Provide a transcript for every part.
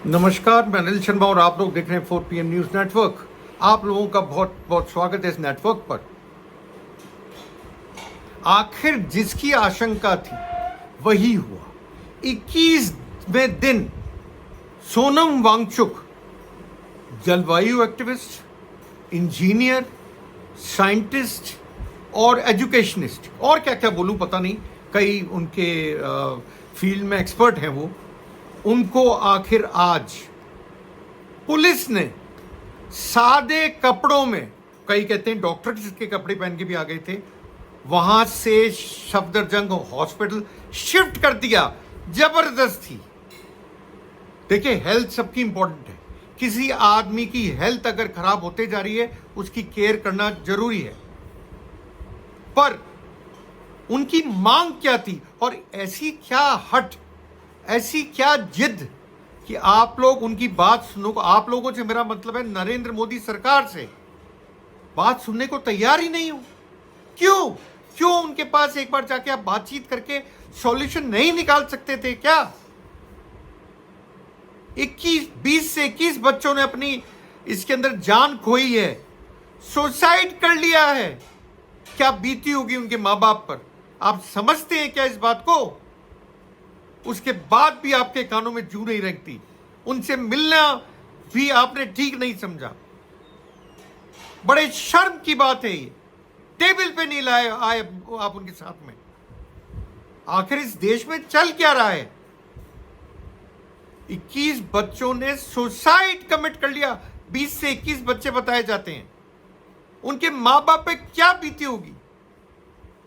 नमस्कार, मैं अनिल शर्मा और आप लोग देख रहे हैं 4 PM न्यूज नेटवर्क। आप लोगों का बहुत बहुत स्वागत है इस नेटवर्क पर। आखिर जिसकी आशंका थी वही हुआ। 21वें दिन सोनम वांगचुक, जलवायु एक्टिविस्ट, इंजीनियर, साइंटिस्ट और एजुकेशनिस्ट, और क्या क्या बोलूं पता नहीं, कई उनके फील्ड में एक्सपर्ट हैं वो, उनको आखिर आज पुलिस ने सादे कपड़ों में, कई कहते हैं डॉक्टर के कपड़े पहन के भी आ गए थे, वहां से सफदरजंग हॉस्पिटल शिफ्ट कर दिया जबरदस्ती। देखिए, हेल्थ सबकी इंपॉर्टेंट है। किसी आदमी की हेल्थ अगर खराब होते जा रही है उसकी केयर करना जरूरी है, पर उनकी मांग क्या थी और ऐसी क्या हट, ऐसी क्या जिद कि आप लोग उनकी बात सुनो। आप लोगों से मेरा मतलब है नरेंद्र मोदी सरकार से, बात सुनने को तैयार ही नहीं हो। क्यों क्यों उनके पास एक बार जाके आप बातचीत करके सॉल्यूशन नहीं निकाल सकते थे क्या? 20 से 21 बच्चों ने अपनी इसके अंदर जान खोई है, सुसाइड कर लिया है। क्या बीती होगी उनके मां बाप पर? आप समझते हैं क्या इस बात को? उसके बाद भी आपके कानों में जू नहीं रखती, उनसे मिलना भी आपने ठीक नहीं समझा। बड़े शर्म की बात है, ये टेबल पे नहीं लाए आए आप उनके साथ में। आखिर इस देश में चल क्या रहा है? 21 बच्चों ने सुसाइड कमिट कर लिया। 20 से 21 बच्चे बताए जाते हैं। उनके मां बाप पे क्या बीती होगी?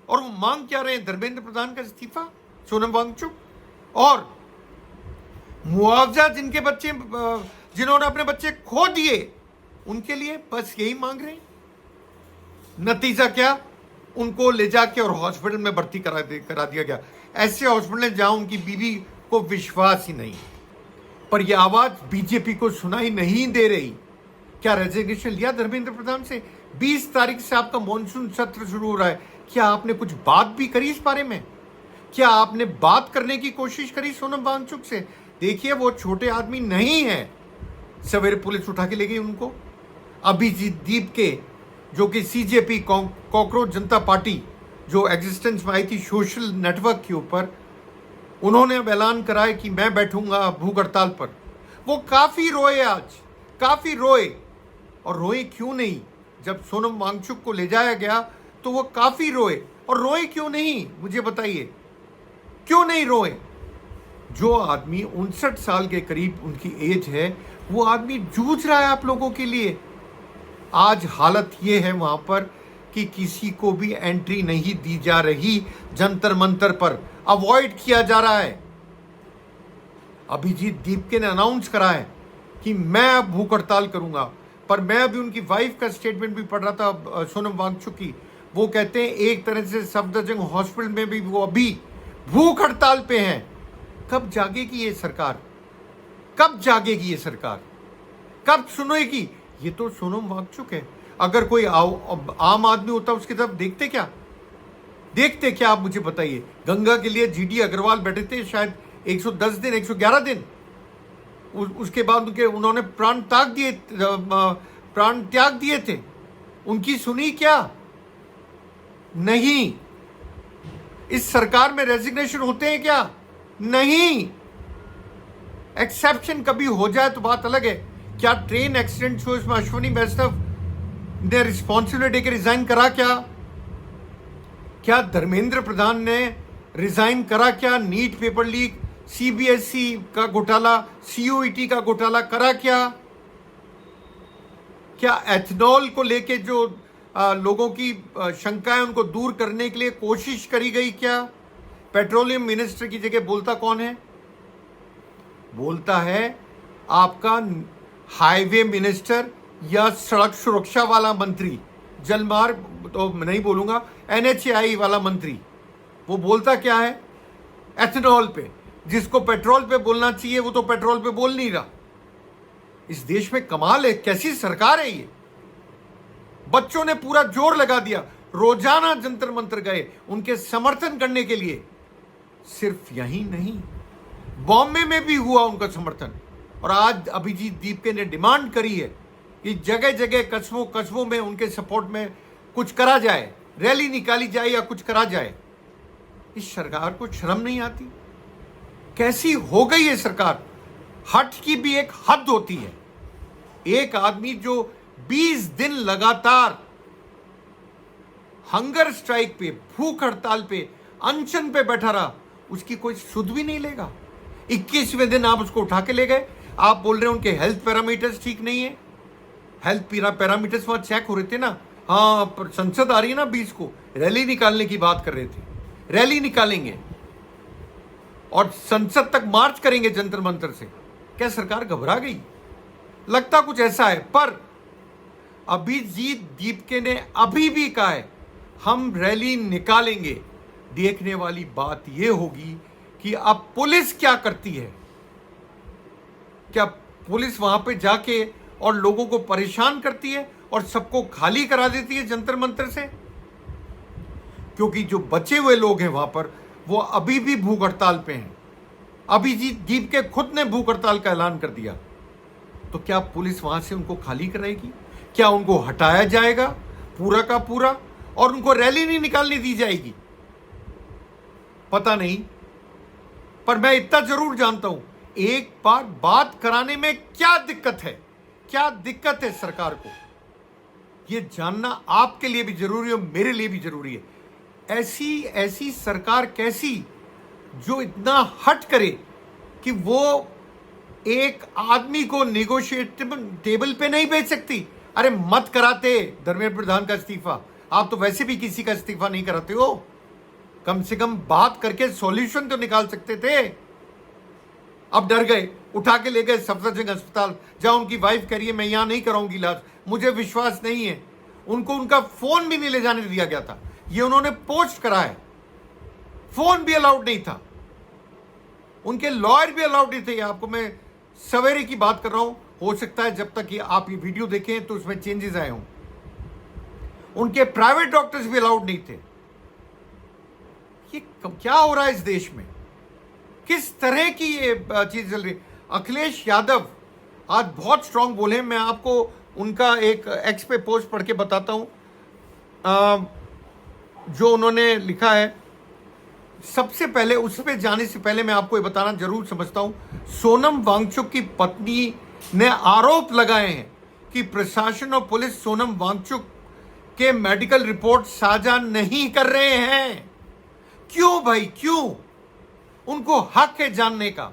और वो मांग क्या रहे हैं? धर्मेंद्र प्रधान का इस्तीफा, सोनम वांगचुक, और मुआवजा जिनके बच्चे, जिन्होंने अपने बच्चे खो दिए, उनके लिए बस यही मांग रहे हैं। नतीजा क्या? उनको ले जाके और हॉस्पिटल में भर्ती करा दिया गया। ऐसे हॉस्पिटल जहां उनकी बीवी को विश्वास ही नहीं, पर यह आवाज बीजेपी को सुनाई नहीं दे रही। क्या रेजिग्नेशन लिया धर्मेंद्र प्रधान से? 20 तारीख से आपका मॉनसून सत्र शुरू हो रहा है। क्या आपने कुछ बात भी करी इस बारे में? क्या आपने बात करने की कोशिश करी सोनम वांगचुक से? देखिए, वो छोटे आदमी नहीं है। सवेरे पुलिस उठा के ले गई उनको। अभिजीत दीप के, जो कि सीजेपी कॉकरोच जनता पार्टी जो एग्जिस्टेंस में आई थी सोशल नेटवर्क के ऊपर, उन्होंने अब ऐलान कराया कि मैं बैठूंगा भूख हड़ताल पर। वो काफी रोए, आज काफी रोए। और रोए क्यों नहीं? जब सोनम वांगचुक को ले जाया गया तो वो काफी रोए। और रोए क्यों नहीं, मुझे बताइए, क्यों नहीं रोए? जो आदमी 59 साल के करीब उनकी एज है, वो आदमी जूझ रहा है आप लोगों के लिए। आज हालत ये है वहां पर कि किसी को भी एंट्री नहीं दी जा रही। जंतर मंतर पर अवॉइड किया जा रहा है। अभिजीत दीपके ने अनाउंस करा है कि मैं अब भूख हड़ताल करूंगा, पर मैं अभी उनकी वाइफ का स्टेटमेंट भी पढ़ रहा था, सोनम वांगचुक की। वो कहते हैं एक तरह से सफदरजंग हॉस्पिटल में भी वो अभी भूख हड़ताल पे हैं। कब जागेगी ये सरकार? कब जागेगी ये सरकार? कब सुनेगी? ये तो सोनम वांगचुक है। अगर कोई आम आदमी होता उसकी तरफ देखते क्या? देखते क्या? आप मुझे बताइए। गंगा के लिए जीडी अग्रवाल बैठे थे शायद 110 दिन, 111 दिन। उसके बाद उन्होंने प्राण त्याग दिए थे। उनकी सुनी क्या? नहीं। इस सरकार में रेजिग्नेशन होते हैं क्या? नहीं। एक्सेप्शन कभी हो जाए तो बात अलग है। क्या ट्रेन एक्सीडेंट हुआ इसमें अश्विनी वैष्णव ने रिस्पॉन्सिबिलिटी लेकर रिजाइन करा क्या? क्या धर्मेंद्र प्रधान ने रिजाइन करा क्या? नीट पेपर लीक, सीबीएसई का घोटाला, सीयूईटी का घोटाला करा क्या? क्या एथनॉल को लेके जो लोगों की शंकाएं उनको दूर करने के लिए कोशिश करी गई क्या? पेट्रोलियम मिनिस्टर की जगह बोलता कौन है? बोलता है आपका हाईवे मिनिस्टर या सड़क सुरक्षा वाला मंत्री, जलमार्ग तो नहीं बोलूंगा, एनएचएआई वाला मंत्री। वो बोलता क्या है? एथनॉल पे। जिसको पेट्रोल पे बोलना चाहिए वो तो पेट्रोल पे बोल नहीं रहा। इस देश में कमाल है, कैसी सरकार है ये? बच्चों ने पूरा जोर लगा दिया, रोजाना जंतर मंतर गए उनके समर्थन करने के लिए। सिर्फ यही नहीं, बॉम्बे में भी हुआ उनका समर्थन। और आज अभिजीत दीपके ने डिमांड करी है कि जगह जगह कस्बों में उनके सपोर्ट में कुछ करा जाए, रैली निकाली जाए या कुछ करा जाए। इस सरकार को शर्म नहीं आती? कैसी हो गई है सरकार? हट की भी एक हद होती है। एक आदमी जो 20 दिन लगातार हंगर स्ट्राइक पे, भूख हड़ताल पे, अनशन पे बैठा रहा, उसकी कोई सुध भी नहीं लेगा। 21वें दिन आप उसको उठा के ले गए। आप बोल रहे हैं उनके हेल्थ पैरामीटर्स ठीक नहीं है। हेल्थ पैरामीटर्स वहां चेक हो रहे थे ना। हाँ, पर संसद आ रही है ना 20 को, रैली निकालने की बात कर रहे थे। रैली निकालेंगे और संसद तक मार्च करेंगे जंतर मंतर से। क्या सरकार घबरा गई? लगता कुछ ऐसा है। पर अभिजीत दीपके ने अभी भी कहा है हम रैली निकालेंगे। देखने वाली बात यह होगी कि अब पुलिस क्या करती है। क्या पुलिस वहां पे जाके और लोगों को परेशान करती है और सबको खाली करा देती है जंतर मंतर से? क्योंकि जो बचे हुए लोग हैं वहां पर, वो अभी भी भूख हड़ताल पे हैं। अभिजीत दीपके खुद ने भूख हड़ताल का ऐलान कर दिया। तो क्या पुलिस वहां से उनको खाली कराएगी? क्या उनको हटाया जाएगा पूरा का पूरा और उनको रैली नहीं निकालने दी जाएगी? पता नहीं। पर मैं इतना जरूर जानता हूं, एक बार बात कराने में क्या दिक्कत है, क्या दिक्कत है सरकार को, यह जानना आपके लिए भी जरूरी है, मेरे लिए भी जरूरी है। ऐसी सरकार कैसी जो इतना हट करे कि वो एक आदमी को नेगोशिएटेबल टेबल पे नहीं भेज सकती। अरे मत कराते धर्मेंद्र प्रधान का इस्तीफा, आप तो वैसे भी किसी का इस्तीफा नहीं कराते हो। कम से कम बात करके सॉल्यूशन तो निकाल सकते थे। अब डर गए, उठा के ले गए सफदरजंग अस्पताल, जहां उनकी वाइफ कह रही है मैं यहां नहीं कराऊंगी इलाज, मुझे विश्वास नहीं है। उनको उनका फोन भी नहीं ले जाने दिया गया था, ये उन्होंने पोस्ट करा है। फोन भी अलाउड नहीं था, उनके लॉयर भी अलाउड नहीं थे। आपको मैं सवेरे की बात कर रहा हूं, हो सकता है जब तक ये आप ये वीडियो देखें तो उसमें चेंजेस आए हों। उनके प्राइवेट डॉक्टर्स भी अलाउड नहीं थे। ये क्या हो रहा है इस देश में? किस तरह की ये चीज चल रही? अखिलेश यादव आज बहुत स्ट्रांग बोले। मैं आपको उनका एक एक्स पे पोस्ट पढ़ के बताता हूं जो उन्होंने लिखा है। सबसे पहले उस पे जाने से पहले मैं आपको ये बताना जरूर समझता हूं, सोनम वांगचुक की पत्नी ने आरोप लगाए हैं कि प्रशासन और पुलिस सोनम वांगचुक के मेडिकल रिपोर्ट साझा नहीं कर रहे हैं। क्यों भाई, क्यों? उनको हक है जानने का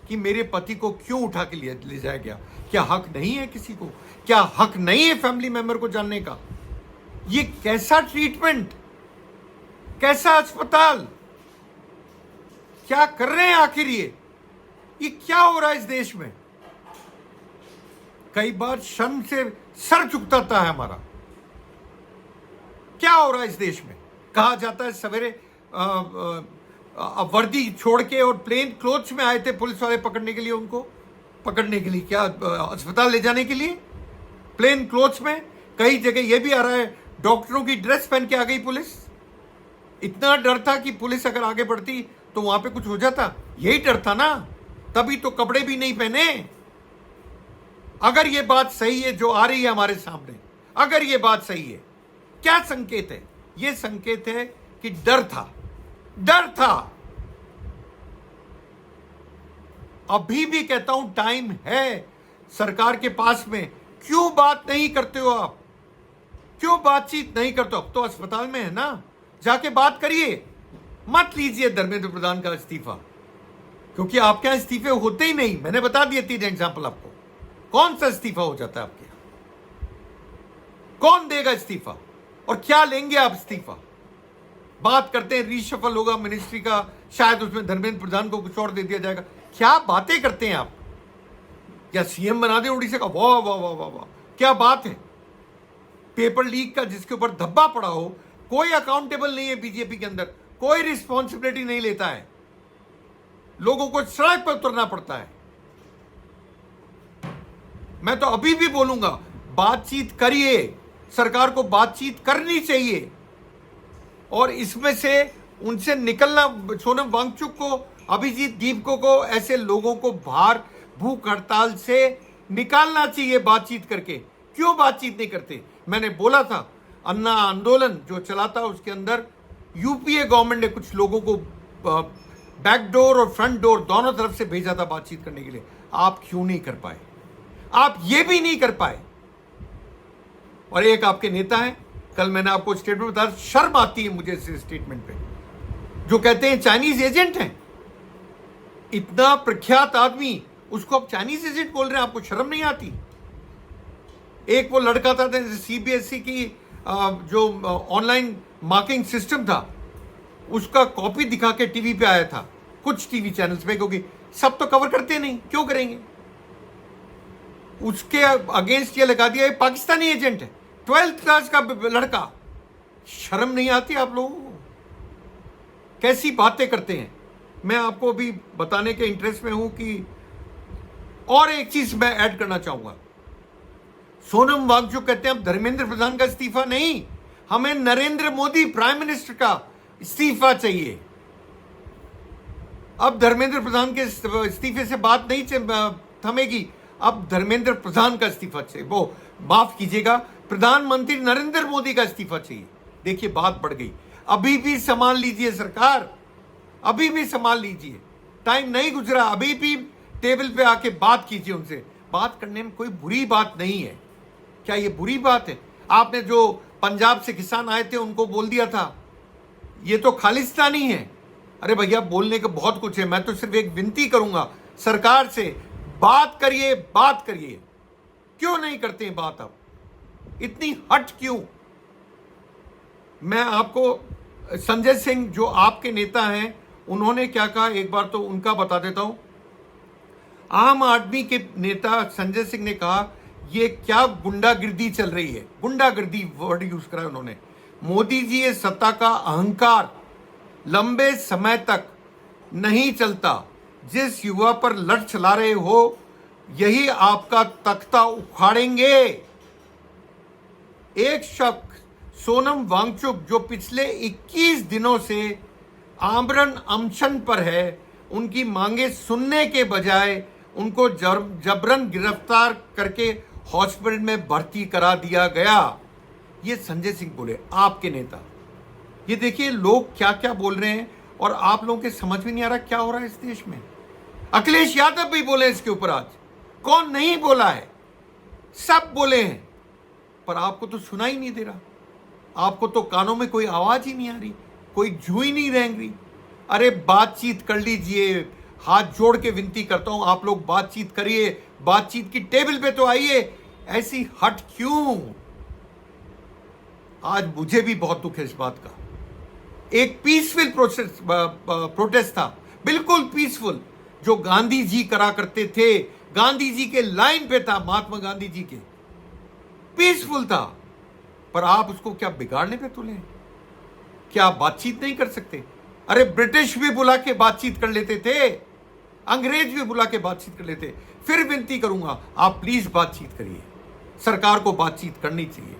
कि मेरे पति को क्यों उठा के ले जाया गया। क्या हक नहीं है किसी को? क्या हक नहीं है फैमिली मेंबर को जानने का? ये कैसा ट्रीटमेंट, कैसा अस्पताल, क्या कर रहे हैं आखिर? ये क्या हो रहा है इस देश में? कई बार शर्म से सर झुकता है हमारा। क्या हो रहा है इस देश में? कहा जाता है सवेरे वर्दी छोड़ के और प्लेन क्लोथ्स में आए थे पुलिस वाले पकड़ने के लिए, उनको पकड़ने के लिए, क्या अस्पताल ले जाने के लिए प्लेन क्लोथ्स में। कई जगह यह भी आ रहा है डॉक्टरों की ड्रेस पहन के आ गई पुलिस। इतना डर था कि पुलिस अगर आगे बढ़ती तो वहां पे कुछ हो जाता, यही डर था ना, तभी तो कपड़े भी नहीं पहने। अगर ये बात सही है जो आ रही है हमारे सामने, अगर ये बात सही है, क्या संकेत है? ये संकेत है कि डर था, डर था। अभी भी कहता हूं टाइम है सरकार के पास में। क्यों बात नहीं करते हो आप? क्यों बातचीत नहीं करते हो? अब तो अस्पताल में है ना, जाके बात करिए। मत लीजिए धर्मेंद्र प्रधान का इस्तीफा, क्योंकि आपके यहां इस्तीफे होते ही नहीं। मैंने बता दिए 3 एग्जाम्पल आपको। कौन सा इस्तीफा हो जाता है आपके यहां? कौन देगा इस्तीफा और क्या लेंगे आप इस्तीफा? बात करते हैं रीशफल होगा मिनिस्ट्री का, शायद उसमें धर्मेंद्र प्रधान को कुछ और दे दिया जाएगा। क्या बातें करते हैं आप? क्या सीएम बना दे उड़ीसा का? वाह वाह वाह वाह वाह, क्या बात है। पेपर लीक का जिसके ऊपर धब्बा पड़ा हो, कोई अकाउंटेबल नहीं है बीजेपी के अंदर, कोई रिस्पॉन्सिबिलिटी नहीं लेता है, लोगों को सड़क पर उतरना पड़ता है। मैं तो अभी भी बोलूंगा, बातचीत करिए, सरकार को बातचीत करनी चाहिए और इसमें से उनसे निकलना। सोनम वांगचुक को, अभिजीत दीपको को, ऐसे लोगों को बाहर भूख हड़ताल से निकालना चाहिए बातचीत करके। क्यों बातचीत नहीं करते? मैंने बोला था अन्ना आंदोलन जो चला था उसके अंदर यूपीए गवर्नमेंट ने कुछ लोगों को बैकडोर और फ्रंट डोर दोनों तरफ से भेजा था बातचीत करने के लिए। आप क्यों नहीं कर पाए? आप ये भी नहीं कर पाए। और एक आपके नेता हैं, कल मैंने आपको स्टेटमेंट बताया, शर्म आती है मुझे इस स्टेटमेंट पे, जो कहते हैं चाइनीज एजेंट हैं। इतना प्रख्यात आदमी, उसको आप चाइनीज एजेंट बोल रहे हैं, आपको शर्म नहीं आती? एक वो लड़का था सीबीएसई की जो ऑनलाइन मार्किंग सिस्टम था, उसका कॉपी दिखा के टीवी पे आया था, कुछ टीवी चैनल्स पे, क्योंकि सब तो कवर करते नहीं, क्यों करेंगे? उसके अगेंस्ट ये लगा दिया ये पाकिस्तानी एजेंट है, 12th क्लास का लड़का। शर्म नहीं आती आप लोगों को? कैसी बातें करते हैं। मैं आपको अभी बताने के इंटरेस्ट में हूं कि और एक चीज मैं ऐड करना चाहूंगा। सोनम वांगचुक कहते हैं अब धर्मेंद्र प्रधान का इस्तीफा नहीं, हमें नरेंद्र मोदी प्राइम मिनिस्टर का इस्तीफा चाहिए। अब धर्मेंद्र प्रधान के इस्तीफे से बात नहीं थमेगी, अब धर्मेंद्र प्रधान का इस्तीफा चाहिए, वो माफ कीजिएगा, प्रधानमंत्री नरेंद्र मोदी का इस्तीफा चाहिए। देखिए बात बढ़ गई। अभी भी संभाल लीजिए सरकार, अभी भी संभाल लीजिए, टाइम नहीं गुजरा, अभी भी टेबल पे आके बात कीजिए उनसे। बात करने में कोई बुरी बात नहीं है। क्या ये बुरी बात है? आपने जो पंजाब से किसान आए थे उनको बोल दिया था ये तो खालिस्तानी है। अरे भैया बोलने का बहुत कुछ है, मैं तो सिर्फ एक विनती करूंगा सरकार से, बात करिए, बात करिए। क्यों नहीं करते हैं बात? आप इतनी हट क्यों? मैं आपको संजय सिंह जो आपके नेता हैं उन्होंने क्या कहा एक बार तो उनका बता देता हूं। आम आदमी के नेता संजय सिंह ने कहा ये क्या गुंडागिर्दी चल रही है, गुंडागिर्दी वर्ड यूज करा उन्होंने। मोदी जी ये सत्ता का अहंकार लंबे समय तक नहीं चलता, जिस युवा पर लठ चला रहे हो यही आपका तख्ता उखाड़ेंगे। एक शख्स सोनम वांगचुक जो पिछले 21 दिनों से आमरण अनशन पर है, उनकी मांगे सुनने के बजाय उनको जबरन गिरफ्तार करके हॉस्पिटल में भर्ती करा दिया गया। ये संजय सिंह बोले, आपके नेता। ये देखिए लोग क्या क्या बोल रहे हैं और आप लोगों के समझ में नहीं आ रहा क्या हो रहा है इस देश में। अखिलेश यादव भी बोले इसके ऊपर, आज कौन नहीं बोला है? सब बोले हैं, पर आपको तो सुना ही नहीं दे रहा, आपको तो कानों में कोई आवाज ही नहीं आ रही, कोई जू ही नहीं रेंग रही। अरे बातचीत कर लीजिए, हाथ जोड़ के विनती करता हूं आप लोग बातचीत करिए, बातचीत की टेबल पे तो आइए, ऐसी हट क्यों? आज मुझे भी बहुत दुख है इस बात का। एक पीसफुल प्रोटेस्ट था, बिल्कुल पीसफुल, जो गांधी जी करा करते थे, गांधी जी के लाइन पे था, महात्मा गांधी जी के, पीसफुल था। पर आप उसको क्या बिगाड़ने पे तुले? क्या आप बातचीत नहीं कर सकते? अरे ब्रिटिश भी बुला के बातचीत कर लेते थे, अंग्रेज भी बुला के बातचीत कर लेते। फिर विनती करूंगा आप प्लीज बातचीत करिए, सरकार को बातचीत करनी चाहिए।